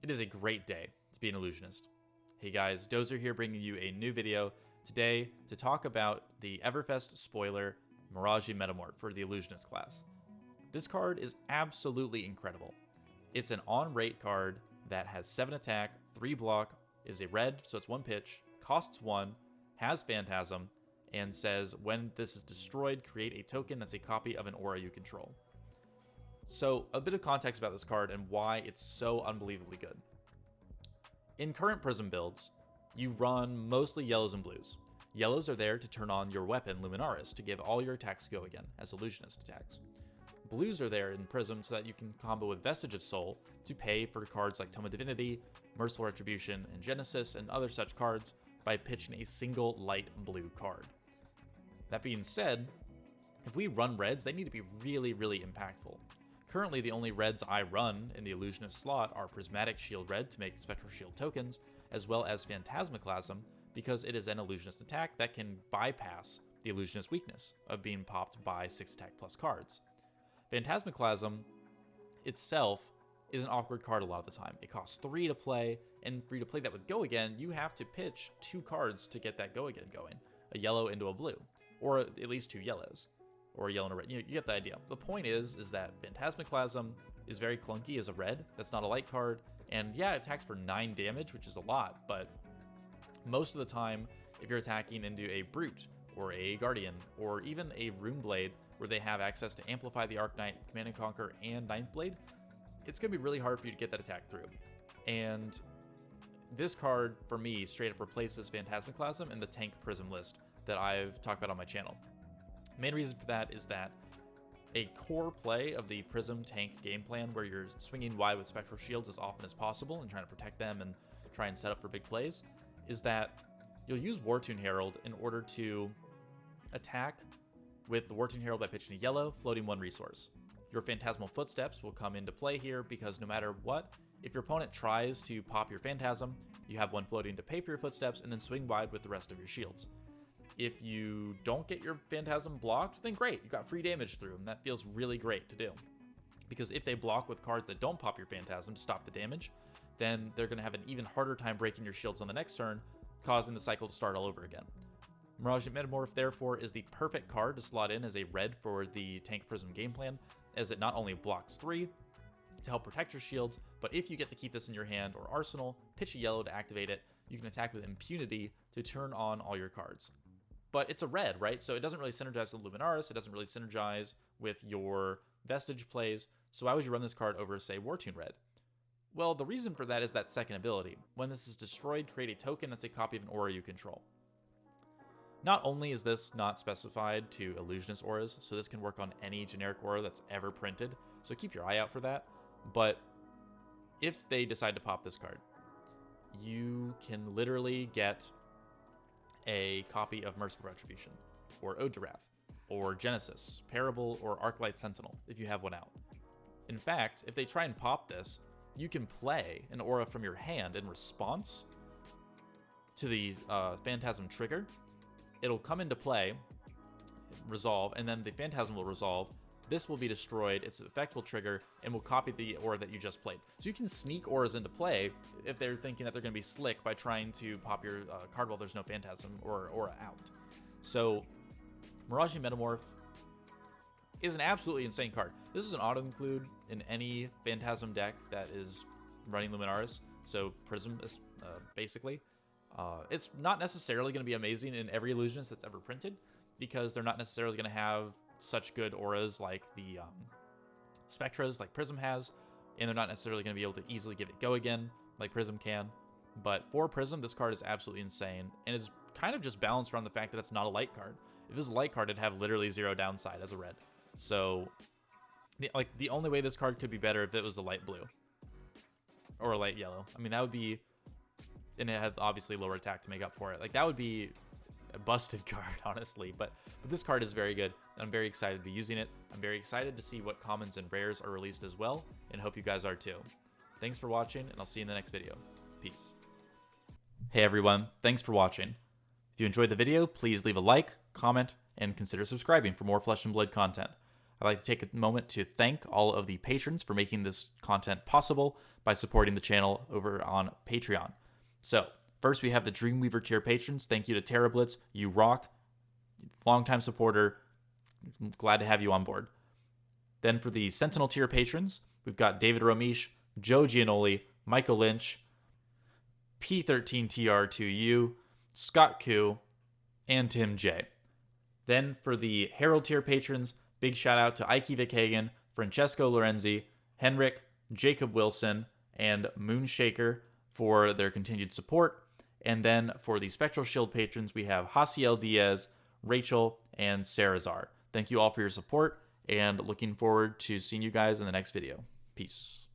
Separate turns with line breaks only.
It is a great day to be an illusionist. Hey guys, Dozer here bringing you a new video today to talk about the Everfest spoiler Miraging Metamorph for the illusionist class. This card is absolutely incredible. It's an on-rate card that has 7 attack, 3 block, is a red, so it's 1 pitch, costs 1, has Phantasm, and says when this is destroyed, create a token that's a copy of an aura you control. So, a bit of context about this card and why it's so unbelievably good. In current Prism builds, you run mostly yellows and blues. Yellows are there to turn on your weapon, Luminaris, to give all your attacks go again, as illusionist attacks. Blues are there in Prism so that you can combo with Vestige of Soul to pay for cards like Tome of Divinity, Merciful Retribution, and Genesis, and other such cards by pitching a single light blue card. That being said, if we run reds, they need to be really, really impactful. Currently, the only reds I run in the Illusionist slot are Prismatic Shield Red to make Spectral Shield tokens, as well as Phantasmaclasm, because it is an Illusionist attack that can bypass the Illusionist weakness of being popped by 6 attack plus cards. Phantasmaclasm itself is an awkward card a lot of the time. It costs 3 to play, and for you to play that with Go Again, you have to pitch 2 cards to get that Go Again going. A yellow into a blue, or at least 2 yellows. Or a yellow and a red. You get the idea. The point is that Phantasmaclasm is very clunky as a red. That's not a light card. And yeah, it attacks for 9 damage, which is a lot, but most of the time, if you're attacking into a Brute, or a Guardian, or even a Runeblade, where they have access to Amplify the Arcanite, Command and Conquer, and Ninth Blade, it's going to be really hard for you to get that attack through. And this card, for me, straight up replaces Phantasmaclasm in the tank Prism list that I've talked about on my channel. Main reason for that is that a core play of the Prism tank game plan where you're swinging wide with Spectral Shields as often as possible and trying to protect them and try and set up for big plays is that you'll use Wartune Herald in order to attack with the Wartune Herald by pitching a yellow, floating 1 resource. Your Phantasmal Footsteps will come into play here because no matter what, if your opponent tries to pop your Phantasm, you have 1 floating to pay for your Footsteps and then swing wide with the rest of your shields. If you don't get your Phantasm blocked, then great, you got free damage through, and that feels really great to do. Because if they block with cards that don't pop your Phantasm to stop the damage, then they're going to have an even harder time breaking your shields on the next turn, causing the cycle to start all over again. Miraging Metamorph, therefore, is the perfect card to slot in as a red for the Tank Prism game plan, as it not only blocks 3 to help protect your shields, but if you get to keep this in your hand or arsenal, pitch a yellow to activate it, you can attack with impunity to turn on all your cards. But it's a red, right? So it doesn't really synergize with Luminaris. It doesn't really synergize with your Vestige plays. So why would you run this card over, say, Wartune Red? Well, the reason for that is that second ability. When this is destroyed, create a token that's a copy of an aura you control. Not only is this not specified to Illusionist auras, so this can work on any generic aura that's ever printed, so keep your eye out for that, but if they decide to pop this card, you can literally get a copy of Merciful Retribution, or Ode to Wrath, or Genesis, Parable, or Arclight Sentinel, if you have one out. In fact, if they try and pop this, you can play an aura from your hand in response to the Phantasm trigger. It'll come into play, resolve, and then the Phantasm will resolve. This will be destroyed, its effect will trigger, and will copy the aura that you just played. So you can sneak auras into play if they're thinking that they're going to be slick by trying to pop your card while there's no Phantasm or aura out. So Miraging Metamorph is an absolutely insane card. This is an auto-include in any Phantasm deck that is running Luminaris, so Prism is basically. It's not necessarily going to be amazing in every Illusionist that's ever printed, because they're not necessarily going to have such good auras like the Spectras like Prism has, and they're not necessarily going to be able to easily give it Go Again like Prism can. But for Prism, this card is absolutely insane, and is kind of just balanced around the fact that it's not a light card. If it was a light card, it'd have literally 0 downside as a red. So, the only way this card could be better if it was a light blue. Or a light yellow. I mean, that would be... And it had obviously lower attack to make up for it. Like, that would be a busted card, honestly. But this card is very good, and I'm very excited to be using it. I'm very excited to see what commons and rares are released as well, and hope you guys are too. Thanks for watching, and I'll see you in the next video. Peace. Hey everyone, thanks for watching. If you enjoyed the video, please leave a like, comment, and consider subscribing for more Flesh and Blood content. I'd like to take a moment to thank all of the patrons for making this content possible by supporting the channel over on Patreon. So, first we have the Dreamweaver tier patrons. Thank you to TerraBlitz. You rock. Longtime supporter. Glad to have you on board. Then for the Sentinel tier patrons, we've got David Romish, Joe Gianoli, Michael Lynch, P13TR2U, Scott Koo, and Tim J. Then for the Herald tier patrons, big shout out to Ike Vickhagen, Francesco Lorenzi, Henrik, Jacob Wilson, and Moonshaker for their continued support. And then for the Spectral Shield patrons, we have Hasiel Diaz, Rachel, and Sarazar. Thank you all for your support, and looking forward to seeing you guys in the next video. Peace.